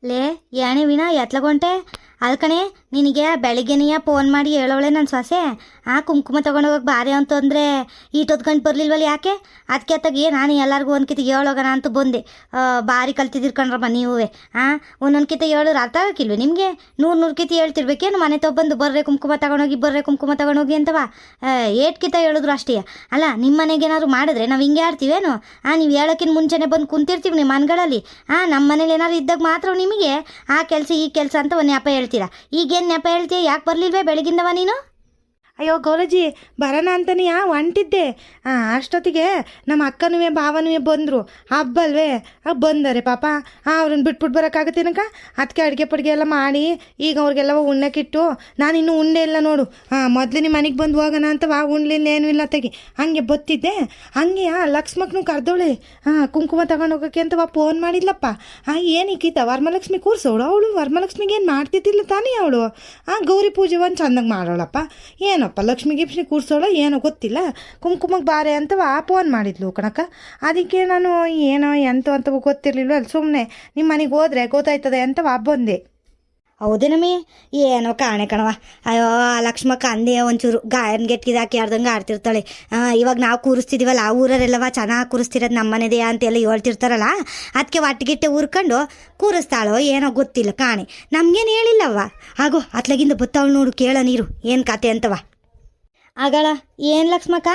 ಲೇ ಏಣಿ ವೀಣಾ ಎತ್ಲಗೊಂಟೆ ಅಲ್ಕಣೆ ನಿನಗೆ ಬೆಳಿಗ್ಗೆನೆಯ ಫೋನ್ ಮಾಡಿ ಹೇಳೋಳೆ ನನ್ನ ಸೊಸೆ ಕುಂಕುಮ ತೊಗೊಂಡೋಗಕ್ಕೆ ಬಾರಿ ಅಂತಂದರೆ ಈಟೊತ್ತು ಗಂಟು ಬರಲಿಲ್ವಲ್ಲ ಯಾಕೆ ಅದಕ್ಕೆ ತಗಿ ನಾನು ಎಲ್ಲರಿಗೂ ಒಂದ್ಕಿತ ಹೇಳೋಗೋಣ ಅಂತ ಬಂದೆ. ಭಾರಿ ಕಲ್ತಿದ್ದಿರ್ಕಂಡ್ರಮ್ಮ ನೀವೇ ಒಂದೊಂದು ಕಿತ ಹೇಳೋರು ಅರ್ಥ ಆಗಕ್ಕಿಲ್ವ ನಿಮಗೆ? ನೂರು ಕಿತ ಹೇಳ್ತಿರ್ಬೇಕೇನು ಮನೆ ತೊಗೊಂಬಂದು ಬರ್ರೆ ಕುಂಕುಮ ತಗೊಂಡೋಗಿ ಅಂತವ ಏಟ್ ಕಿತ ಹೇಳಿದ್ರು ಅಷ್ಟೇ. ಅಲ್ಲ ನಿಮ್ಮ ಮನೆಗೆ ಏನಾದ್ರು ಮಾಡಿದ್ರೆ ನಾವು ಹಿಂಗೆ ಆಡ್ತೀವೇನು? ನೀವು ಹೇಳೋಕ್ಕಿಂತ ಮುಂಚೆನೇ ಬಂದು ಕುಂತಿರ್ತೀವಿ ನಿಮ್ಮ ಮನೆಗಳಲ್ಲಿ. ನಮ್ಮ ಮನೇಲಿ ಏನಾದ್ರು ಇದ್ದಾಗ ಮಾತ್ರ ನಿಮಗೆ ಆ ಕೆಲಸ ಈ ಕೆಲಸ ಅಂತ ಒಂದು ನೆಪ ಹೇಳ್ತೀರಾ. ಈಗೇನು ನೆಪ ಹೇಳ್ತೀಯ? ಯಾಕೆ ಬರಲಿಲ್ವೇ ಬೆಳಗಿಂದವ ನೀನು? ಅಯ್ಯೋ ಗೌರಜ್ಜಿ ಬರೋಣ ಅಂತನೇ ಹೊಂಟಿದ್ದೆ. ಅಷ್ಟೊತ್ತಿಗೆ ನಮ್ಮ ಅಕ್ಕನೂ ಭಾವನೂ ಬಂದರು. ಹಬ್ಬ ಅಲ್ವೇ ಬಂದರೆ ಪಾಪ ಅವ್ರನ್ನ ಬಿಟ್ಬಿಟ್ಟು ಬರೋಕ್ಕಾಗತ್ತೇನಕ. ಅದಕ್ಕೆ ಅಡುಗೆ ಪಡ್ಗೆ ಎಲ್ಲ ಮಾಡಿ ಈಗ ಅವ್ರಿಗೆಲ್ಲ ಉಣ್ಣಕ್ಕಿಟ್ಟು ನಾನು ಇನ್ನೂ ಉಂಡೆ ಇಲ್ಲ ನೋಡು. ಮೊದಲು ನಿಮ್ಮ ಮನೆಗೆ ಬಂದು ಹೋಗೋಣ ಅಂತವ ಉಣ್ಲಿಲ್ಲ ಏನೂ ಇಲ್ಲ ತೆಗಿ ಹಂಗೆ ಬತ್ತಿದ್ದೆ. ಹಂಗೆ ಲಕ್ಷ್ಮಕ್ಕನು ಕರೆದವಳೆ ಕುಂಕುಮ ತಗೊಂಡೋಗೋಕ್ಕೆ ಅಂತವ ಫೋನ್ ಮಾಡಿದ್ಲಪ್ಪ. ಏನಕ್ಕಿತ್ತ ವರಮಲಕ್ಷ್ಮಿ ಕೂರ್ಸೋಳು. ಅವಳು ವರಮಲಕ್ಷ್ಮಿಗೆ ಏನು ಮಾಡ್ತಿದ್ದಿಲ್ಲ ತಾನೇ ಅವಳು. ಗೌರಿ ಪೂಜೆ ಒಂದು ಚೆಂದಾಗಿ ಮಾಡೋಳಪ್ಪ. ಏನಪ್ಪ ಲಕ್ಷ್ಮಿ ಗಿಪ್ಷಿ ಕೂರ್ಸೋಳ ಏನೋ ಗೊತ್ತಿಲ್ಲ. ಕುಂಕುಮಕ್ಕೆ ಬಾರೆ ಅಂತವ ಫೋನ್ ಮಾಡಿದ್ಲು ಕಣಕ್ಕ. ಅದಕ್ಕೆ ನಾನು ಏನೋ ಎಂತ ಅಂತ ಗೊತ್ತಿರಲಿಲ್ಲ. ಅಲ್ಲಿ ಸುಮ್ಮನೆ ನಿಮ್ಮ ಮನೆಗೆ ಹೋದ್ರೆ ಗೊತ್ತಾಯ್ತದೆ ಅಂತವ ಬಂದೆ. ಹೌದೇನಮ್ಮಿ ಏನೋ ಕಾಣೆ ಕಣವ. ಅಯ್ಯೋ ಲಕ್ಷ್ಮಕ್ಕ ಅಂದೆ ಒಂಚೂರು ಗಾಯನ ಗೆಟ್ಟಿಗೆ ಹಾಕಿ ಆಡ್ದಂಗೆ ಆಡ್ತಿರ್ತಾಳೆ. ಇವಾಗ ನಾವು ಕೂರಿಸ್ತಿದ್ದೀವಲ್ಲ ಆ ಊರರೆಲ್ಲವ ಚೆನ್ನಾಗಿ ಕೂರಿಸ್ತಿರೋದು ನಮ್ಮ ಮನೆದೇ ಅಂತೆಲ್ಲ ಹೇಳ್ತಿರ್ತಾರಲ್ಲ. ಅದಕ್ಕೆ ಒಟ್ಟಿಗಿಟ್ಟೆ ಊರ್ಕೊಂಡು ಕೂರಿಸ್ತಾಳೋ ಏನೋ ಗೊತ್ತಿಲ್ಲ ಕಾಣೆ. ನಮಗೇನು ಹೇಳಿಲ್ಲವ್ವ. ಆಗೋ ಅತ್ಲಗಿಂದ ಬತ್ತಾವಳು ನೋಡು ಕೇಳ ನೀರು ಏನು ಕತೆ ಅಂತವ. ಆಗಳ ಏನು ಲಕ್ಷ್ಮಕ್ಕ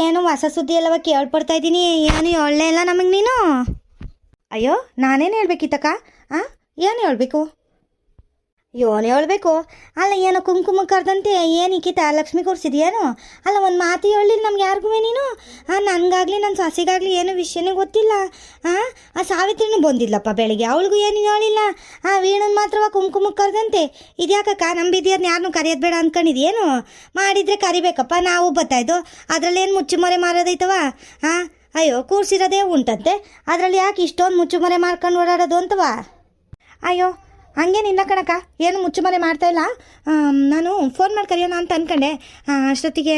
ಏನು ಹೊಸ ಸುದ್ದಿ ಎಲ್ಲವ ಕೇಳ್ಪಡ್ತಾ ಇದ್ದೀನಿ. ಏನು ಒಳ್ಳೆ ಇಲ್ಲ ನಮಗೆ ನೀನು? ಅಯ್ಯೋ ನಾನೇನು ಹೇಳ್ಬೇಕಿತ್ತಕ್ಕ? ಏನು ಹೇಳ್ಬೇಕು? ಯೋನು ಹೇಳ್ಬೇಕು. ಅಲ್ಲ ಏನೋ ಕುಂಕುಮ ಕರೆದಂತೆ ಏನಿಕ್ಕಿತ ಲಕ್ಷ್ಮಿ ಕೊಡ್ಸಿದ್ಯೇನು? ಅಲ್ಲ ಒಂದು ಮಾತು ಹೇಳಿಲ್ಲ ನಮ್ಗೆ ಯಾರಿಗೂ ನೀನು. ನನಗಾಗಲಿ ನನ್ನ ಸೊಸೆಗಾಗಲಿ ಏನೋ ವಿಷಯನೇ ಗೊತ್ತಿಲ್ಲ. ಆ ಸಾವಿತ್ರಿನೂ ಬಂದಿಲ್ಲಪ್ಪ ಬೆಳಿಗ್ಗೆ, ಅವಳಿಗೂ ಏನು ಹೇಳಿಲ್ಲ. ವೀಣನ್ ಮಾತ್ರವ ಕುಂಕುಮಕ್ಕೆ ಕರೆದಂತೆ. ಇದ್ಯಾಕಕ್ಕ ನಂಬಿದ್ಯಾರನ್ನ ಯಾರನ್ನೂ ಕರೆಯೋದು ಬೇಡ ಅಂದ್ಕೊಂಡಿದ್ಯೇನು? ಮಾಡಿದರೆ ಕರಿಬೇಕಪ್ಪ, ನಾವು ಬತ್ತಾಯ್ತು. ಅದರಲ್ಲೇನು ಮುಚ್ಚುಮರೆ ಮಾರೋದೈತವ? ಅಯ್ಯೋ ಕೂರ್ಸಿರೋದೇ ಉಂಟಂತೆ, ಅದರಲ್ಲಿ ಯಾಕೆ ಇಷ್ಟೊಂದು ಮುಚ್ಚುಮರೆ ಮಾಡ್ಕೊಂಡು ಓಡಾಡೋದು ಅಂತವ? ಅಯ್ಯೋ ಹಂಗೇನಿಲ್ಲ ಕಣಕ್ಕ, ಏನು ಮುಚ್ಚುಮರೆ ಮಾಡ್ತಾಯಿಲ್ಲ. ನಾನು ಫೋನ್ ಮಾಡಿ ಕರೆಯೋಣ ಅಂತ ಅಂದ್ಕೊಂಡೆ. ಅಷ್ಟೊತ್ತಿಗೆ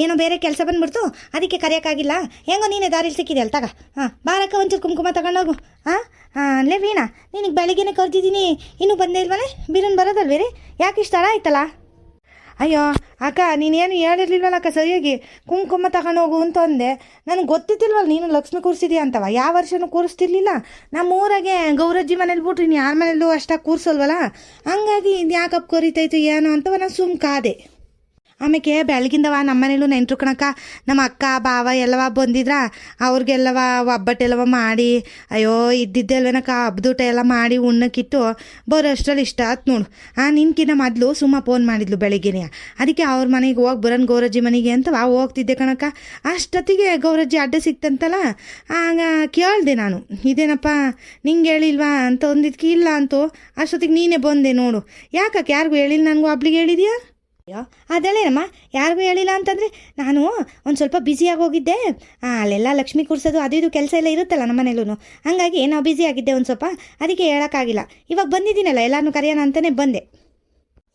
ಏನೋ ಬೇರೆ ಕೆಲಸ ಬಂದ್ಬಿಡ್ತು, ಅದಕ್ಕೆ ಕರೆಯೋಕ್ಕಾಗಿಲ್ಲ. ಹೆಂಗೋ ನೀನೇ ದಾರಿಲಿ ಸಿಕ್ಕಿದೆ ಅಲ್ಲ ತಗ. ಬಾರಕ್ಕ ಒಂಚೂರು ಕುಂಕುಮ ತಗೊಂಡೋಗು. ಅಲ್ಲೇ ವೀಣಾ ನಿನಗೆ ಬೆಳಗ್ಗೆನೇ ಕರೆದಿದ್ದೀನಿ, ಇನ್ನೂ ಬಂದೇ ಇಲ್ವಲ್ಲೇ? ಬೀರನ್ ಬರೋದಲ್ವೇ ರೀ? ಯಾಕೆ ಇಷ್ಟು ತಡ ಆಯ್ತಲ್ಲ? ಅಯ್ಯೋ ಅಕ್ಕ ನೀನೇನು ಹೇಳಿರ್ಲಿಲ್ವಲ್ಲ ಅಕ್ಕ ಸರಿಯಾಗಿ. ಕುಂಕುಮ ತಗೊಂಡೋಗು ಅಂತ ಅಂದೆ. ನನಗೆ ಗೊತ್ತಿದ್ದಿಲ್ವಲ್ಲ ನೀನು ಲಕ್ಷ್ಮಿ ಕೂರಿಸಿದ್ಯಾ ಅಂತವ. ಯಾವ ವರ್ಷನೂ ಕೂರಿಸ್ತಿರ್ಲಿಲ್ಲ. ನಮ್ಮ ಊರಾಗೆ ಗೌರಜ್ಜಿ ಮನೇಲಿ ಬಿಟ್ರಿ ಇನ್ನು ಯಾರ ಮನೇಲೂ ಅಷ್ಟಾಗಿ ಕೂರಿಸೋಲ್ವಲ್ಲ. ಹಂಗಾಗಿ ಇದು ಯಾಕಪ್ಪ ಕರಿತೈತು ಏನೋ ಅಂತವ ನಾನು ಸುಮ್ಮ ಕಾದೆ. ಆಮೇಲೆ ಬೆಳಗಿಂದವ ನಮ್ಮ ಮನೇಲೂ ನೆಂಟ್ರು ಕಣಕ್ಕ. ನಮ್ಮ ಅಕ್ಕ ಭಾವ ಎಲ್ಲವ ಬಂದಿದ್ರ, ಅವ್ರಿಗೆಲ್ಲವ ಒಬ್ಬಟ್ಟೆಲ್ಲವ ಮಾಡಿ ಅಯ್ಯೋ ಇದ್ದಿದ್ದೆಲ್ವೇನಕ್ಕ ಹಬ್ದೂಟ ಎಲ್ಲ ಮಾಡಿ ಉಣ್ಣಕ್ಕಿಟ್ಟು ಬರೋ ಅಷ್ಟರಲ್ಲಿ ಇಷ್ಟ ಆಯ್ತು ನೋಡು. ನಿನ್ಕಿನ್ನ ಮೊದಲು ಸುಮ್ಮ ಫೋನ್ ಮಾಡಿದ್ಲು ಬೆಳಿಗ್ಗೆನೇ. ಅದಕ್ಕೆ ಅವ್ರ ಮನೆಗೆ ಹೋಗಿ ಬರೋಣ ಗೌರಜ್ಜಿ ಮನೆಗೆ ಅಂತವ ಹೋಗ್ತಿದ್ದೆ ಕಣಕ್ಕ. ಅಷ್ಟೊತ್ತಿಗೆ ಗೌರಜ್ಜಿ ಅಡ್ಡ ಸಿಕ್ತಂತಲ್ಲ. ಆಗ ಕೇಳಿದೆ ನಾನು, ಇದೇನಪ್ಪ ನಿಂಗೆ ಹೇಳಿಲ್ವಾ ಅಂತ ಒಂದಿದ್ಕೆ ಇಲ್ಲ ಅಂತೂ. ಅಷ್ಟೊತ್ತಿಗೆ ನೀನೇ ಬಂದೆ ನೋಡು. ಯಾಕಕ್ಕೆ ಯಾರಿಗೂ ಹೇಳಿಲ್ಲ, ನನಗೂ ಒಬ್ಳಿಗೆ ಹೇಳಿದ್ಯಾ? ಅಯ್ಯೋ ಅದಲ್ಲೇನಮ್ಮ ಯಾರಿಗೂ ಹೇಳಿಲ್ಲ ಅಂತಂದರೆ, ನಾನು ಒಂದು ಸ್ವಲ್ಪ ಬ್ಯುಸಿಯಾಗಿ ಹೋಗಿದ್ದೆ. ಅಲ್ಲೆಲ್ಲ ಲಕ್ಷ್ಮಿ ಕೂರಿಸೋದು ಅದು ಇದು ಕೆಲಸ ಎಲ್ಲ ಇರುತ್ತಲ್ಲ ನಮ್ಮ ಮನೇಲೂ. ಹಾಗಾಗಿ ನಾವು ಬ್ಯುಸಿ ಆಗಿದ್ದೆ ಒಂದು ಸ್ವಲ್ಪ, ಅದಕ್ಕೆ ಹೇಳೋಕ್ಕಾಗಿಲ್ಲ. ಇವಾಗ ಬಂದಿದ್ದೀನಲ್ಲ ಎಲ್ಲರನ್ನೂ ಕರೆಯೋಣ ಅಂತಲೇ ಬಂದೆ.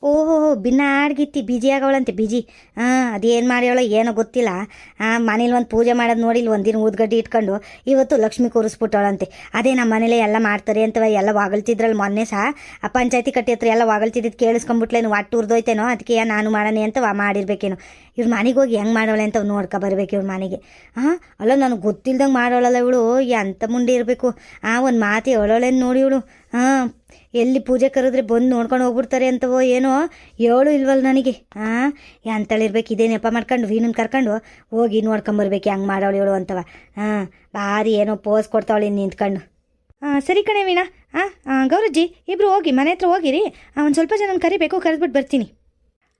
ಓಹೋ ಬಿನ್ನಾಡ್ಗಿತ್ತಿ ಬಿಜಿ ಆಗವಳಂತೆ ಬಿಜಿ. ಅದೇನು ಮಾಡ್ಯವಳೋ ಏನೋ ಗೊತ್ತಿಲ್ಲ. ಮನೇಲಿ ಒಂದು ಪೂಜೆ ಮಾಡೋದು ನೋಡಿಲ್ಲ, ಒಂದಿನ ಊದ್ಗಡ್ಡಿ ಇಟ್ಕೊಂಡು ಇವತ್ತು ಲಕ್ಷ್ಮಿ ಕೂರಿಸ್ಬಿಟ್ಟವಳಂತೆ. ಅದೇ ನಮ್ಮ ಮನೇಲೆ ಎಲ್ಲ ಮಾಡ್ತಾರೆ ಅಂತವ ಎಲ್ಲ ಹೊಗಳ್ತಿದ್ರಲ್ಲಿ. ಮೊನ್ನೆ ಸಹ ಪಂಚಾಯತಿ ಕಟ್ಟಿ ಹತ್ರ ಎಲ್ಲ ಹೊಗಳ್ತಿದ್ದು ಕೇಳಿಸ್ಕೊಂಬಿಟ್ಲೇನು, ಒಟ್ಟು ಉರ್ದೋಯ್ತೇನೋ. ಅದಕ್ಕೆ ನಾನು ಮಾಡೋಣ ಅಂತವ ಮಾಡಿರ್ಬೇಕೇನೋ. ಇವ್ರ ಮನೆಗೆ ಹೋಗಿ ಹೆಂಗೆ ಮಾಡೋಳೆ ಅಂತ ನೋಡ್ಕೊ ಬರ್ಬೇಕು ಇವ್ರ ಮನೆಗೆ. ಅಲ್ಲ ನನಗೆ ಗೊತ್ತಿಲ್ದಂಗೆ ಮಾಡೋಳಲ್ಲ ಇವಳು, ಎಂಥ ಮುಂಡೆ ಇರಬೇಕು. ಒಂದು ಮಾತು ಹೇಳೋಳೇನು ನೋಡಿ ಇವಳು. ಎಲ್ಲಿ ಪೂಜೆ ಕರೆದ್ರೆ ಬಂದು ನೋಡ್ಕೊಂಡು ಹೋಗ್ಬಿಡ್ತಾರೆ ಅಂತವೋ ಏನೋ ಹೇಳು ಇಲ್ವಲ್ಲ ನನಗೆ. ಎಂತಳಿರ್ಬೇಕು. ಇದೇ ನೆಪ ಮಾಡ್ಕೊಂಡು ವೀಣನ್ ಕರ್ಕೊಂಡು ಹೋಗಿ ನೋಡ್ಕೊಂಬರ್ಬೇಕು ಹೆಂಗೆ ಮಾಡೋಳು ಹೇಳು ಅಂತವ. ಭಾರಿ ಏನೋ ಪೋಸ್ ಕೊಡ್ತಾವಳಿ ನಿಂತ್ಕೊಂಡು. ಸರಿ ಕಣೆ ವೀಣಾ. ಗೌರಜ್ಜಿ ಇಬ್ಬರು ಹೋಗಿ ಮನೆ ಹತ್ರ ಹೋಗಿರಿ. ಒಂದು ಸ್ವಲ್ಪ ಜನ ಕರಿಬೇಕು, ಕರೆದ್ಬಿಟ್ಟು ಬರ್ತೀನಿ.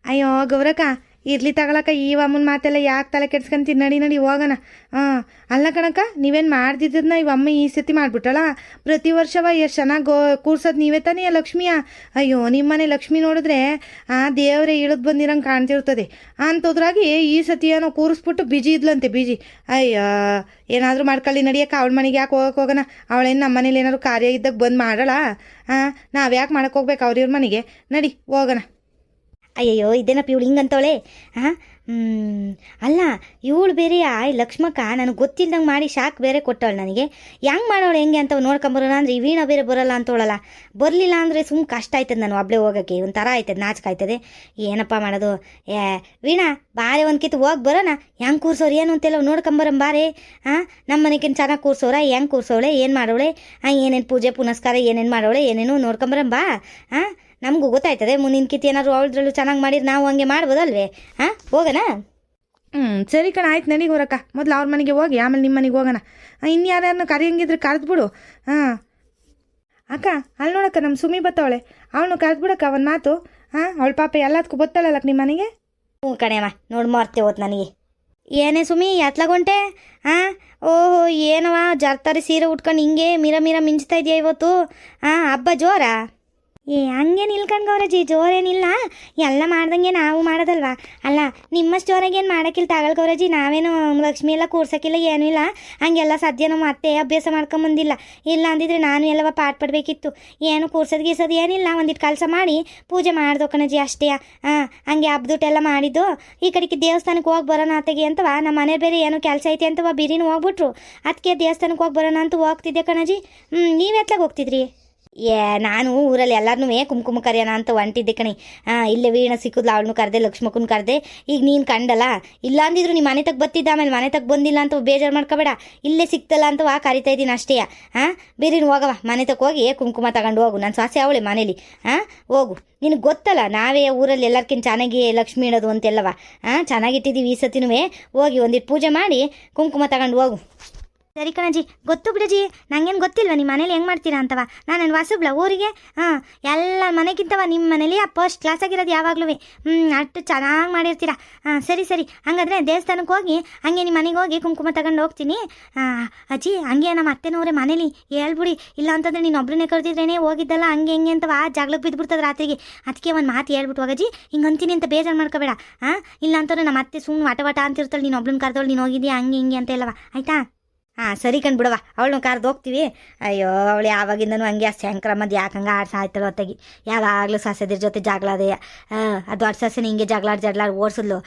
ಅಯ್ಯೋ ಗೌರಕ್ಕ ಇರ್ಲಿ ತಗೊಳಕ್ಕ, ಈ ಅಮ್ಮನ ಮಾತೆಲ್ಲ ಯಾಕೆ ತಲೆ ಕೆಡ್ಸ್ಕೊಂತೀನಿ. ನಡಿ ಹೋಗೋಣ. ಅಲ್ಲ ಕಣಕ್ಕ, ನೀವೇನು ಮಾಡ್ದಿದ್ದನ್ನ ಇವಮ್ಮ ಈ ಸತಿ ಮಾಡಿಬಿಟ್ಟಳ. ಪ್ರತಿ ವರ್ಷವ ಎಷ್ಟು ಚೆನ್ನಾಗಿ ಕೂರ್ಸೋದು ನೀವೇ ತಾನೇ ಲಕ್ಷ್ಮಿಯ. ಅಯ್ಯೋ ನಿಮ್ಮನೆ ಲಕ್ಷ್ಮಿ ನೋಡಿದ್ರೆ ದೇವರೇ ಇಳಿದು ಬಂದಿರಂಗೆ ಕಾಣ್ತಿರ್ತದೆ. ಅಂಥದ್ರಾಗಿ ಈ ಸತಿ ಏನೋ ಕೂರಿಸ್ಬಿಟ್ಟು ಬಿಜಿ ಇದ್ಲಂತೆ ಬಿಜಿ. ಅಯ್ಯೋ ಏನಾದರೂ ಮಾಡ್ಕೊಳ್ಳಿ ನಡಿಯಕ್ಕ, ಅವಳ ಮನೆಗೆ ಯಾಕೆ ಹೋಗೋಣ. ಅವಳೇನು ನಮ್ಮ ಮನೇಲಿ ಏನಾದ್ರು ಕಾರ್ಯ ಇದ್ದಾಗ ಬಂದು ಮಾಡೋಳ. ನಾವು ಯಾಕೆ ಮಾಡೋಕ್ಕೆ ಹೋಗ್ಬೇಕು ಅವ್ರ ಇವ್ರ ಮನೆಗೆ. ನಡಿ ಹೋಗೋಣ. ಅಯ್ಯಯ್ಯೋ ಇದೇನಪ್ಪ ಇವಳು ಹಿಂಗಂತವಳೆ ಹಾಂ ಅಲ್ಲ ಇವಳು ಬೇರೆ ಲಕ್ಷ್ಮಕ್ಕ ನನಗೆ ಗೊತ್ತಿಲ್ದಂಗೆ ಮಾಡಿ ಶಾಕ್ ಬೇರೆ ಕೊಟ್ಟವಳು ನನಗೆ ಹೆಂಗೆ ಮಾಡೋಳು ಹೆಂಗೆ ಅಂತ ನೋಡ್ಕೊಂಬರೋಣ ಅಂದರೆ ಈ ವೀಣಾ ಬೇರೆ ಬರೋಲ್ಲ ಅಂತವಳಲ್ಲ ಬರಲಿಲ್ಲ ಅಂದರೆ ಸುಮ್ಮನೆ ಕಷ್ಟ ಆಯ್ತದೆ ನಾನು ಒಬ್ಬಳೇ ಹೋಗೋಕ್ಕೆ ಒಂಥರ ಆಯ್ತದೆ ನಾಚಿಕೆ ಆಯ್ತದೆ ಏನಪ್ಪ ಮಾಡೋದು ವೀಣಾ ಬಾರೆ ಒಂದು ಕಿತ್ತು ಹೋಗಿ ಬರೋಣ ಹೆಂಗೆ ಕೂರ್ಸೋರು ಏನು ಅಂತೆಲ್ಲ ನೋಡ್ಕೊಂಬರಂ ಬಾರೆ ಹಾಂ ನಮ್ಮ ಮನೆಗಿಂತ ಚೆನ್ನಾಗಿ ಕೂರ್ಸೋರ ಹೆಂಗೆ ಕೂರ್ಸೋಳೆ ಏನು ಮಾಡೋಳೆ ಏನೇನು ಪೂಜೆ ಪುನಸ್ಕಾರ ಏನೇನು ಮಾಡೋಳೆ ಏನೇನು ನೋಡ್ಕೊಂಬರಂ ಬಾ ಹಾಂ ನಮಗೂ ಗೊತ್ತಾಯ್ತದೆ ಮುಂದಿನ ಕಿತ್ತು ಏನಾದ್ರು ಅವಳದ್ರಲ್ಲೂ ಚೆನ್ನಾಗಿ ಮಾಡಿದ್ರೆ ನಾವು ಹಂಗೆ ಮಾಡ್ಬೋದಲ್ವೇ ಹಾಂ ಹೋಗೋಣ ಸರಿ ಕಣ ಆಯ್ತು ನಡಿ ಗೊರಕ್ಕ ಮೊದಲು ಅವ್ರ ಮನೆಗೆ ಹೋಗಿ ಆಮೇಲೆ ನಿಮ್ಮ ಮನೆಗೆ ಹೋಗೋಣ ಇನ್ಯಾರನ್ನು ಕರೆಯಂಗಿದ್ರೆ ಕರೆದ್ಬಿಡು ಹಾಂ ಅಕ್ಕ ಅಲ್ಲಿ ನೋಡಕ್ಕ ನಮ್ಮ ಸುಮಿ ಬತ್ತವಳೆ ಅವನು ಕರೆದ್ಬಿಡಕ್ಕ ಒಂದು ಮಾತು ಹಾಂ ಅವಳ ಪಾಪ ಎಲ್ಲದಕ್ಕೂ ಬತ್ತಾಳಲ್ಲಕ್ಕ ನಿಮ್ಮ ಮನೆಗೆ ಹ್ಞೂ ಕಣೆಮ್ಮ ನೋಡಿ ಮಾರ್ತೆ ಹೋತ್ ನನಗೆ ಏನೇ ಸುಮಿ ಎತ್ಲಾಗೊಂಟೆ ಹಾಂ ಓಹೋ ಏನವ ಜರ್ತಾರಿ ಸೀರೆ ಉಟ್ಕೊಂಡು ಹಿಂಗೆ ಮೀರ ಮೀರ ಮಿಂಚ್ತಾ ಇದೆಯಾ ಇವತ್ತು ಹಾಂ ಹಬ್ಬ ಜೋರಾ ಹಂಗೇನು ಇಲ್ಕಂಡು ಗೌರಜ್ಜಿ ಜೋರೇನಿಲ್ಲ ಎಲ್ಲ ಮಾಡ್ದಂಗೆ ನಾವು ಮಾಡೋದಲ್ವಾ ಅಲ್ಲ ನಿಮ್ಮಷ್ಟು ಜೋರಾಗೇನು ಮಾಡೋಕ್ಕಿಲ್ಲ ತಗೊಳ್ ಗೌರಜ್ಜಿ ನಾವೇನು ಲಕ್ಷ್ಮಿ ಎಲ್ಲ ಕೂರ್ಸೋಕ್ಕಿಲ್ಲ ಏನೂ ಇಲ್ಲ ಹಂಗೆಲ್ಲ ಸದ್ಯ ನಮ್ಮ ಅತ್ತೆ ಅಭ್ಯಾಸ ಮಾಡ್ಕೊಂಬಂದಿಲ್ಲ ಇಲ್ಲ ಅಂದಿದ್ರೆ ನಾನು ಎಲ್ಲವ ಪಾಠ ಪಡಬೇಕಿತ್ತು ಏನು ಕೂರ್ಸೋದು ಗೀಸೋದು ಏನಿಲ್ಲ ಒಂದಿಟ್ಟು ಕೆಲಸ ಮಾಡಿ ಪೂಜೆ ಮಾಡ್ದು ಕಣಜ್ಜಿ ಅಷ್ಟೇ ಹಾಂ ಹಂಗೆ ಹಬ್ದುಟ್ಟೆಲ್ಲ ಮಾಡಿದ್ದು ಈ ಕಡೆಗೆ ದೇವಸ್ಥಾನಕ್ಕೆ ಹೋಗಿ ಬರೋಣ ಅತ್ತೆಗೆ ಅಂತವ ನಮ್ಮ ಮನೆ ಬೇರೆ ಏನೋ ಕೆಲಸ ಐತೆ ಅಂತವ ಬಿರಿನೂ ಹೋಗ್ಬಿಟ್ರು ಅದಕ್ಕೆ ದೇವಸ್ಥಾನಕ್ಕೆ ಹೋಗಿ ಬರೋಣ ಅಂತ ಹೋಗ್ತಿದ್ದೆ ಕಣಜ್ಜಿ ನೀವು ಎತ್ಲಾಗ ಹೋಗ್ತಿದ್ರಿ ನಾನು ಊರಲ್ಲಿ ಎಲ್ಲರನ್ನೂ ಕುಂಕುಮ ಕರೆಯೋಣ ಅಂತ ಹೊಂಟಿದ್ದೆ ಕಣಿ ಇಲ್ಲೇ ವೀಣ ಸಿಕ್ಕಿದ್ಲು ಅವಳನ್ನು ಕರೆದೆ ಲಕ್ಷ್ಮಕ್ಕನ ಕರೆದೆ ಈಗ ನೀನು ಕಂಡಲ್ಲ ಇಲ್ಲ ಅಂದಿದ್ರು ನಿಮ್ಮ ಮನೆ ತಗ ಬತ್ತಿದ್ದ ಆಮೇಲೆ ಮನೆ ತಗ ಬಂದಿಲ್ಲ ಅಂತ ಬೇಜಾರು ಮಾಡ್ಕೋಬೇಡ ಇಲ್ಲೇ ಸಿಕ್ತಲ್ಲ ಅಂತ ಕರಿತಾ ಇದ್ದೀನಿ ಅಷ್ಟೇ ಬೇರೇನು ಹೋಗವ ಮನೆ ತಗ ಹೋಗಿ ಕುಂಕುಮ ತಗೊಂಡು ಹೋಗು ನನ್ನ ಸಾಸೆ ಅವಳೆ ಮನೇಲಿ ಹೋಗು ನಿನಗೆ ಗೊತ್ತಲ್ಲ ನಾವೇ ಊರಲ್ಲಿ ಎಲ್ಲರ್ಕಿಂತ ಚೆನ್ನಾಗಿ ಲಕ್ಷ್ಮಿ ಇಡೋದು ಅಂತೆಲ್ಲವ ಚೆನ್ನಾಗಿಟ್ಟಿದ್ದೀವಿ ಈ ಸತಿನೂ ಹೋಗಿ ಒಂದಿಟ್ಟು ಪೂಜೆ ಮಾಡಿ ಕುಂಕುಮ ತಗೊಂಡು ಹೋಗು ಸರಿ ಕಣಜ್ಜಿ ಗೊತ್ತು ಬಿಡಜ್ಜಿ ನಂಗೇನು ಗೊತ್ತಿಲ್ವ ನಿಮ್ಮ ಮನೇಲಿ ಹೆಂಗೆ ಮಾಡ್ತೀರಾ ಅಂತವ ನಾನು ವಾಸುಬ್ಳ ಊರಿಗೆ ಎಲ್ಲ ಮನೆಗಿಂತವ ನಿಮ್ಮ ಮನೇಲಿ ಫಸ್ಟ್ ಕ್ಲಾಸ್ ಆಗಿರೋದು ಯಾವಾಗಲೂ ಅಷ್ಟು ಚೆನ್ನಾಗಿ ಮಾಡಿರ್ತೀರಾ ಸರಿ ಸರಿ ಹಂಗಾದ್ರೆ ದೇವಸ್ಥಾನಕ್ಕೆ ಹೋಗಿ ಹಂಗೆ ನಿಮ್ಮ ಮನೆಗೆ ಹೋಗಿ ಕುಂಕುಮ ತಗೊಂಡು ಹೋಗ್ತೀನಿ ಅಜ್ಜಿ ಹಂಗೆ ನಮ್ಮ ಅತ್ತೆನವ್ರೆ ಮನೇಲಿ ಹೇಳ್ಬಿಡಿ ಇಲ್ಲ ಅಂತಂದರೆ ನೀನು ಒಬ್ಬರನ್ನೇ ಕರೆದಿದ್ರೇನೆ ಹೋಗಿದ್ದಲ್ಲ ಹಂಗೆ ಹೆಂಗೆ ಅಂತವ ಜಾಗ್ಲಕ್ಕೆ ಬಿದ್ದುಬಿಡ್ತದೆ ರಾತ್ರಿಗೆ ಅದಕ್ಕೆ ಒಂದು ಮಾತು ಹೇಳ್ಬಿಟ್ಟು ಹೋಗಜ್ಜಿ ಹಿಂಗೆ ಅಂತೀನಿ ಅಂತ ಬೇಜಾರು ಮಾಡ್ಕೋಬೇಡ ಇಲ್ಲ ಅಂತಂದ್ರೆ ನಮ್ಮ ಅತ್ತೆ ಸುಮ್ಮನೆ ವಟ ಅಂತಿರ್ತಾಳೆ ನೀನು ಒಬ್ಳನ್ನ ಕರೆದವಳು ನೀನು ಹೋಗಿದ್ದೀಯ ಹಂಗೆ ಹಿಂಗೆ ಅಂತ ಇಲ್ಲವ ಆಯಿತಾ ಸರಿ ಕಣ್ ಬಿಡವ ಅವಳನ್ನ ಕರೆದು ಹೋಗ್ತೀವಿ ಅಯ್ಯೋ ಅವಳು ಯಾವಾಗಿಂದನೂ ಹಂಗೆ ಶಂಕರಮ್ಮದು ಯಾಕೆ ಹಂಗೆ ಆಡ್ಸ ಆಯ್ತಲ್ಲ ಹೊತ್ತಾಗಿ ಯಾವಾಗಲೂ ಸಸ್ಯದ್ರ ಜೊತೆ ಜಗಳ ಅದೇ ಅದು ದೊಡ್ಡ ಸಸ್ಯನ ಹಿಂಗೆ ಜಗಳಾಡಿ ಓಡಿಸಿದ್ಲು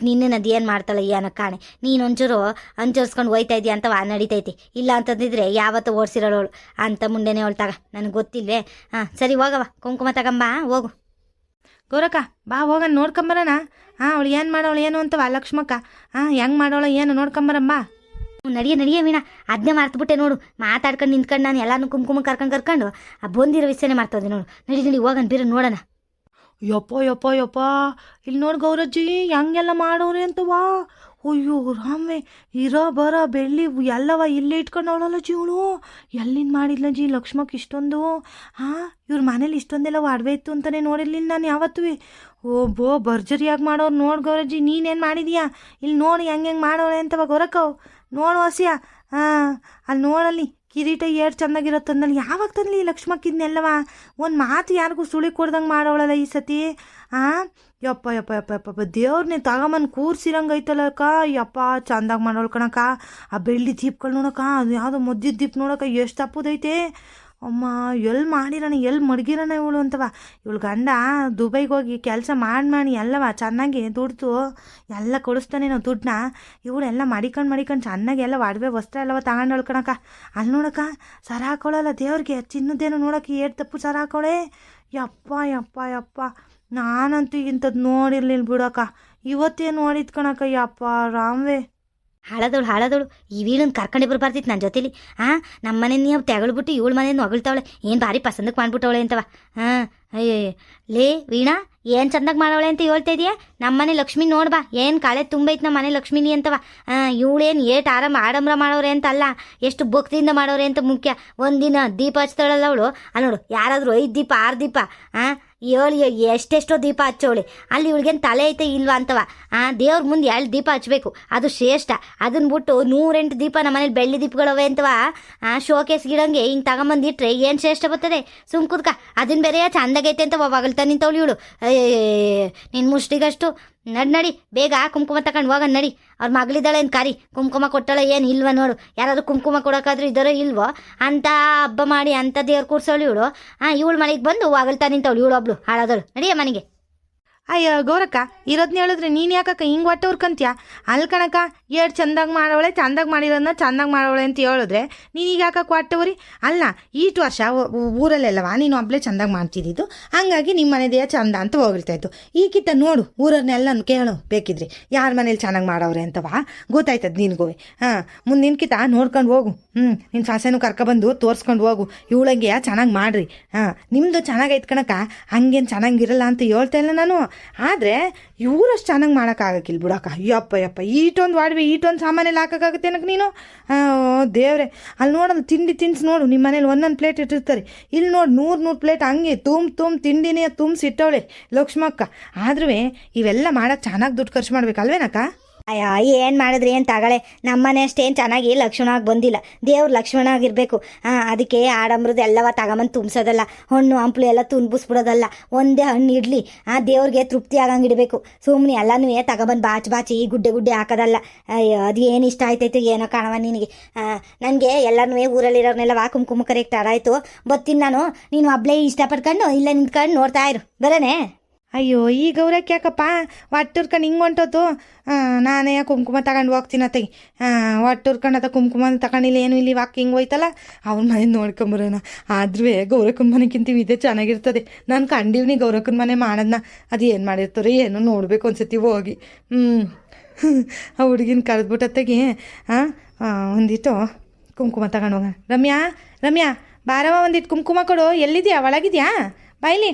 ನಿನ್ನೆ ಅದು ಏನು ಮಾಡ್ತಾಳೆ ಏನೋ ಕಾಣೆ ನೀನು ಒಂಚೂರು ಅಂಚರ್ಸ್ಕೊಂಡು ಹೋಯ್ತಾ ಇದೆಯಾ ಅಂತ ನಡೀತೈತಿ ಇಲ್ಲ ಅಂತಂದಿದ್ರೆ ಯಾವತ್ತೂ ಓಡಿಸಿರೋಳು ಅಂತ ಮುಂದೆನೇ ಅವಳು ತಗ ನನಗೆ ಗೊತ್ತಿಲ್ವೇ ಸರಿ ಹೋಗವ ಕುಂಕುಮ ತಗೊಂಬ ಹೋಗು ಗೌರಕ್ಕ ಬಾ ಹೋಗೋಣ ನೋಡ್ಕೊಂಬರೋಣ ಅವಳು ಏನು ಮಾಡೋಳು ಏನು ಅಂತವ ಲಕ್ಷ್ಮಕ್ಕ ಹೆಂಗೆ ಮಾಡೋಳು ಏನು ನೋಡ್ಕೊಂಬರಮ್ಮ ನಡಿಯ ವೀಣಾ ಅದನ್ನೇ ಮರ್ತುಬಿಟ್ಟೆ ನೋಡು ಮಾತಾಡ್ಕೊಂಡು ನಿಂತ್ಕೊಂಡು ನಾನು ಎಲ್ಲಾನು ಕುಂಕುಮ ಕರ್ಕೊಂಡು ಬಂದಿರೋ ವಿಷಯನೇ ಮಾಡ್ತದೆ ನೋಡು ನಡಿ ಹೋಗೋಣ ಬೀರ ನೋಡೋಣ ಯಪ್ಪ ಇಲ್ಲಿ ನೋಡಿ ಗೌರಜ್ಜಿ ಹೆಂಗೆಲ್ಲ ಮಾಡೋರಿ ಅಂತವಾ ಅಯ್ಯೋ ರಾಮೇ ಬರ ಬೆಳ್ಳಿ ಎಲ್ಲವ ಇಲ್ಲೇ ಇಟ್ಕೊಂಡವಳಲ್ಲ ಜೀವಳು ಎಲ್ಲಿಂದ ಮಾಡಿದ್ಲ ಜಿ ಲಕ್ಷ್ಮಕ್ಕೆ ಇಷ್ಟೊಂದು ಇವ್ರ ಮನೇಲಿ ಇಷ್ಟೊಂದೆಲ್ಲ ಒಡವೆ ಇತ್ತು ಅಂತಲೇ ನೋಡಿರ್ಲಿಲ್ಲ ನಾನು ಯಾವತ್ತೂ ಭರ್ಜರಿಯಾಗಿ ಮಾಡೋರು ನೋಡಿ ಗೌರಜ್ಜಿ ನೀನೇನು ಮಾಡಿದೀಯಾ ಇಲ್ಲಿ ನೋಡಿ ಹೆಂಗೆ ಮಾಡೋಳೆ ಅಂತವ ಗೌರಕ್ಕವ್ ನೋಡು ಹಸಿಯ ಅಲ್ಲಿ ನೋಡಲ್ಲಿ ಕಿರೀಟ ಏಟ್ ಚೆನ್ನಾಗಿರತ್ತಂದಲ್ಲಿ ಯಾವಾಗ ತಂದ್ಲಿ ಲಕ್ಷ್ಮಕ್ಕಿದ್ನೆಲ್ಲವ ಒಂದು ಮಾತು ಯಾರಿಗೂ ಸುಳಿ ಕೊಡ್ದಂಗೆ ಮಾಡೋಳಲ್ಲ ಈ ಸತಿ ಯಪ್ಪ ದೇವ್ರನ್ನೇ ತಗೊಂಬಂದು ಕೂರ್ಸಿರಂಗೈತಲ್ಲಕ್ಕ ಯಪ್ಪ ಚಂದಾಗಿ ಮಾಡೋಳು ಕಣಕ್ಕ ಆ ಬೆಳ್ಳಿ ದೀಪಗಳು ನೋಡಕ್ಕ ಅದು ಯಾವುದೋ ಮದ್ದಿದ ದೀಪ ನೋಡಕ್ಕ ಎಷ್ಟು ತಪ್ಪದೈತೆ ಅಮ್ಮ ಎಲ್ಲಿ ಮಾಡಿರೋಣ ಎಲ್ಲಿ ಮಡಗಿರೋಣ ಇವಳು ಅಂತವ ಇವಳು ಗಂಡ ದುಬೈಗೆ ಹೋಗಿ ಕೆಲಸ ಮಾಡಿ ಎಲ್ಲವ ಚೆನ್ನಾಗಿ ದುಡ್ದು ಎಲ್ಲ ಕೊಡಿಸ್ತಾನೆ ನಾವು ದುಡ್ಡನ್ನ ಇವಳು ಎಲ್ಲ ಮಡಿಕೊಂಡು ಚೆನ್ನಾಗಿ ಎಲ್ಲ ಒಡವೆ ವಸ್ತ್ರ ಎಲ್ಲವ ತಗೊಂಡವಳು ಕಣಕ್ಕ ಅಲ್ಲಿ ನೋಡಕ್ಕ ಸರ ಹಾಕೊಳ್ಳಲ್ಲ ದೇವ್ರಿಗೆ ಚಿನ್ನದೇನು ನೋಡೋಕೆ ಏಟ್ ತಪ್ಪು ಸರ ಹಾಕೊಳ್ಳೆ ಯಪ್ಪ ನಾನಂತೂ ಇಂಥದ್ದು ನೋಡಿರ್ಲಿಲ್ಲ ಬಿಡಕ್ಕ ಇವತ್ತೇ ನೋಡಿದ್ ಕಣಕ್ಕ ಯಪ್ಪ ರಾಮ್ವೇ ಹಾಳದವಳು ಈ ವೀಣನ್ನು ಕರ್ಕೊಂಡೆ ಬರ್ಬಾರ್ದಿತ್ತು ನನ್ನ ಜೊತೆಲಿ ನಮ್ಮ ಮನೆ ನೀವು ತೆಗಳ್ಬಿಟ್ಟು ಇವಳು ಮನೇನು ಹೊಗಳ್ತಾವಳೆ ಏನು ಭಾರಿ ಪಸಂದಕ್ಕೆ ಮಾಡ್ಬಿಟ್ಟವಳೆ ಅಂತವ ಅಯ್ಯೋ ಲೇ ವೀಣಾ ಏನು ಚಂದಾಗಿ ಮಾಡವಳೆ ಅಂತ ಹೇಳ್ತಾ ಇದೆಯಾ ನಮ್ಮ ಮನೆ ಲಕ್ಷ್ಮಿ ನೋಡ್ಬಾ ಏನು ಕಳೆ ತುಂಬೈತೆ ನಮ್ಮ ಮನೆ ಲಕ್ಷ್ಮಿನಿ ಅಂತವ ಇವಳೇನು ಏಟು ಆಡಂಬರ ಮಾಡೋರೆ ಅಂತ ಅಲ್ಲ ಎಷ್ಟು ಭಕ್ತಿಯಿಂದ ಮಾಡೋರೆ ಅಂತ ಮುಖ್ಯ ಒಂದಿನ ದೀಪ ಹಚ್ತಾಳಲ್ಲ ಅವಳು ಅಲ್ಲಿ ನೋಡು ಯಾರಾದರೂ 5 ದೀಪ 6 ದೀಪ ಎಷ್ಟೆಷ್ಟೋ ದೀಪ ಹಚ್ಚವಳೆ ಅಲ್ಲಿ ಇವಳಿಗೇನು ತಲೆ ಐತೆ ಇಲ್ವಾ ಅಂತವ ದೇವ್ರ ಮುಂದೆ 2 ದೀಪ ಹಚ್ಚಬೇಕು ಅದು ಶ್ರೇಷ್ಠ ಅದನ್ನ ಬಿಟ್ಟು 108 ದೀಪ ನಮ್ಮ ಮನೇಲಿ ಬೆಳ್ಳಿ ದೀಪಗಳವೆ ಅಂತವ ಶೋಕೇಸ್ ಗಿಡಂಗೆ ಹಿಂಗೆ ತಗೊಂಬಂದಿಟ್ರೆ ಏನು ಶ್ರೇಷ್ಠ ಬರ್ತದೆ ಸುಮ್ಕುದ್ಕ ಅದನ್ನ ಬೇರೆ ಚಂದಾಗೈತೆ ಅಂತ ಒಗಳ್ತಾ ನಿಂತವಳು ಇವಳು ನಿನ್ನ ಮುಷ್ಟಿಗಷ್ಟು ನಡಿ ಬೇಗ ಕುಂಕುಮ ತಗೊಂಡು ಹೋಗೋಣ ನಡಿ ಅವ್ರ ಮಗಳಿದ್ದಾಳೆ ಏನು ಕಾರಿ ಕುಂಕುಮ ಕೊಟ್ಟಾಳೆ ಏನು ಇಲ್ವ ನೋಡು ಯಾರಾದರೂ ಕುಂಕುಮ ಕೊಡೋಕ್ಕಾದ್ರೂ ಇದ್ದಾರೋ ಇಲ್ವೋ ಅಂತ ಹಬ್ಬ ಮಾಡಿ ಅಂತ ದೇವ್ರು ಕೂರ್ಸೋಳು ಇವಳು ಇವಳು ಮನೆಗೆ ಬಂದು ಹೊಗಳ್ತಾ ನಿಂತವಳು ಇವಳು ಒಬ್ಳು ಹಾಳಾದಳು ನಡಿಯ ಮನೆಗೆ ಅಯ್ಯೋ ಗೌರಕ್ಕ ಇರೋದ್ನ ಹೇಳಿದ್ರೆ ನೀನು ಯಾಕಕ್ಕ ಹಿಂಗೆ ಹೊಟ್ಟೆ ಉರ್ಕಂತೀಯ? ಅಲ್ಲಿ ಕಣಕ್ಕ ಎಷ್ಟು ಚಂದಾಗಿ ಮಾಡೋಳೆ, ಚಂದಾಗಿ ಮಾಡಿರೋದನ್ನ ಚಂದಾಗಿ ಮಾಡೋಳೆ ಅಂತ ಹೇಳಿದ್ರೆ ನೀನೀಗ ಯಾಕಕ್ಕೆ ಹೊಟ್ಟೆ ಉರಿ? ಅಲ್ಲ ಈಟು ವರ್ಷ ಊರಲ್ಲೆಲ್ಲವ ನೀನು ಒಬ್ಬಳೇ ಚಂದಾಗಿ ಮಾಡ್ತಿದ್ದಿದ್ದು, ಹಂಗಾಗಿ ನಿಮ್ಮ ಮನೆದೇ ಚಂದ ಅಂತ ಹೋಗಿರ್ತಾಯಿತ್ತು. ಈಗಿತ್ತ ನೋಡು ಊರನ್ನೆಲ್ಲನೂ ಕೇಳು ಬೇಕಿದ್ರಿ ಯಾರ ಮನೇಲಿ ಚೆನ್ನಾಗಿ ಮಾಡವ್ರೆ ಅಂತವಾ ಗೊತ್ತಾಯ್ತದ ನಿನಗೂ. ಹಾಂ ಮುಂದಿನಕಿತ ನೋಡ್ಕೊಂಡು ಹೋಗು. ನಿನ್ನ ಸಾಸೆನೂ ಕರ್ಕೊಬಂದು ತೋರಿಸ್ಕೊಂಡು ಹೋಗು, ಇವಳಂಗೆ ಚೆನ್ನಾಗಿ ಮಾಡ್ರಿ. ಹಾಂ ನಿಮ್ಮದು ಚೆನ್ನಾಗೈತೆ ಕಣಕ್ಕ, ಹಂಗೇನು ಚೆನ್ನಾಗಿರಲ್ಲ ಅಂತ ಹೇಳ್ತಾ ಇಲ್ಲ ನಾನು. ಆದರೆ ಇವರಷ್ಟು ಚೆನ್ನಾಗಿ ಮಾಡೋಕ್ಕಾಗಕ್ಕಿಲ್ಲ ಬಿಡಕ್ಕ. ಯಪ್ಪ ಈಟೊಂದು ವಾಡ್ವಿ ಈಟೊಂದು ಸಾಮಾನೆಲ್ಲ ಹಾಕೋಕ್ಕಾಗುತ್ತೆ ಏನಕ್ಕೆ ನೀನು? ದೇವ್ರೆ, ಅಲ್ಲಿ ನೋಡೋದು ತಿಂಡಿ ತಿನ್ಸು ನೋಡು, ನಿಮ್ಮ ಮನೇಲಿ ಒಂದೊಂದು ಪ್ಲೇಟ್ ಇಟ್ಟಿರ್ತಾರೆ. ಇಲ್ಲಿ ನೋಡು 100 ಪ್ಲೇಟ್ ಹಂಗೆ ತುಂಬ ತಿಂಡಿನೇ ತುಂಬಿಸಿಟ್ಟವಳೆ ಲಕ್ಷ್ಮಕ್ಕ. ಆದ್ರೂ ಇವೆಲ್ಲ ಮಾಡೋಕ್ಕೆ ಚೆನ್ನಾಗಿ ದುಡ್ಡು ಖರ್ಚು ಮಾಡ್ಬೇಕಲ್ವೇನಕ್ಕ? ಅಯ್ಯ ಏನು ಮಾಡಿದ್ರಿ ಏನು ತಗೊಳ್ಳೆ, ನಮ್ಮನೆ ಅಷ್ಟೇನು ಚೆನ್ನಾಗಿ ಲಕ್ಷ್ಮಣಾಗಿ ಬಂದಿಲ್ಲ. ದೇವ್ರು ಲಕ್ಷ್ಮಣ ಆಗಿರಬೇಕು. ಅದಕ್ಕೆ ಆಡಂಬ್ರದ್ದು ಎಲ್ಲವ ತಗೊಂಬಂದು ತುಂಬಿಸೋದಲ್ಲ, ಹಣ್ಣು ಹಂಪ್ಲು ಎಲ್ಲ ತುಂಬಿಸ್ಬಿಡೋದಲ್ಲ, ಒಂದೇ ಹಣ್ಣು ಇಡಲಿ ದೇವ್ರಿಗೆ ತೃಪ್ತಿ ಆಗಂಗೆ ಇಡಬೇಕು. ಸುಮ್ಮನೆ ಎಲ್ಲನೂ ತಗೊಬಂದು ಬಾಚಿ ಗುಡ್ಡೆ ಹಾಕೋದಲ್ಲ. ಅಯ್ಯೋ ಅದು ಏನು ಇಷ್ಟ ಆಯ್ತೈತೆ ಏನೋ ಕಾಣವ ನಿನಗೆ. ನನಗೆ ಎಲ್ಲನೂ ಊರಲ್ಲಿರೋರ್ನೆಲ್ಲ ಕುಂಕುಮ ಕರೆಕ್ಟ್ ಆರಾಯ್ತು, ಬತ್ತೀನಿ ನಾನು. ನೀನು ಒಬ್ಳೇ ಇಷ್ಟಪಡ್ಕೊಂಡು ಇಲ್ಲ ನಿಂತ್ಕೊಂಡು ನೋಡ್ತಾ ಇರು, ಬರೋಣೆ. ಅಯ್ಯೋ ಈ ಗೌರಕ್ಕೆ ಯಾಕಪ್ಪ ಹೊಟ್ಟುರ್ಕೊಂಡು ಹಿಂಗೆ ಹೊಂಟೋತು? ನಾನೇ ಕುಂಕುಮ ತಗೊಂಡು ಹೋಗ್ತೀನಿ ಅತ್ತಗೆ. ಹೊಟ್ಟುರ್ಕೊಂಡು ಕುಂಕುಮ ತಗೊಂಡಿಲ್ಲ ಏನು ಇಲ್ಲಿ ವಾಕ್ ಹಿಂಗೆ ಹೋಯ್ತಲ್ಲ, ಅವ್ನ ಮನೆ ನೋಡ್ಕೊಂಬರೋಣ. ಆದ್ರೂ ಗೌರಕ್ಕನ ಮನೆಗಿಂತ ಇದೇ ಚೆನ್ನಾಗಿರ್ತದೆ. ನಾನು ಕಂಡೀವ್ನಿ ಗೌರಕ್ಕನ ಮನೆ ಮಾಡೋದನ್ನ. ಅದು ಏನು ಮಾಡಿರ್ತಾರೆ ಏನೋ ನೋಡಬೇಕು ಅನ್ಸತಿ ಹೋಗಿ. ಆ ಹುಡುಗಿನ ಕರೆದ್ಬಿಟ್ಟತ್ತಾಗಿ ಒಂದಿಟ್ಟು ಕುಂಕುಮ ತಗೊಂಡು ಹೋಗೋಣ. ರಮ್ಯಾ ಬಾರವ ಒಂದಿಟ್ಟು ಕುಂಕುಮ ಕೊಡು. ಎಲ್ಲಿದ್ಯಾ? ಒಳಗಿದ್ಯಾ? ಬಾಯ್ಲಿ.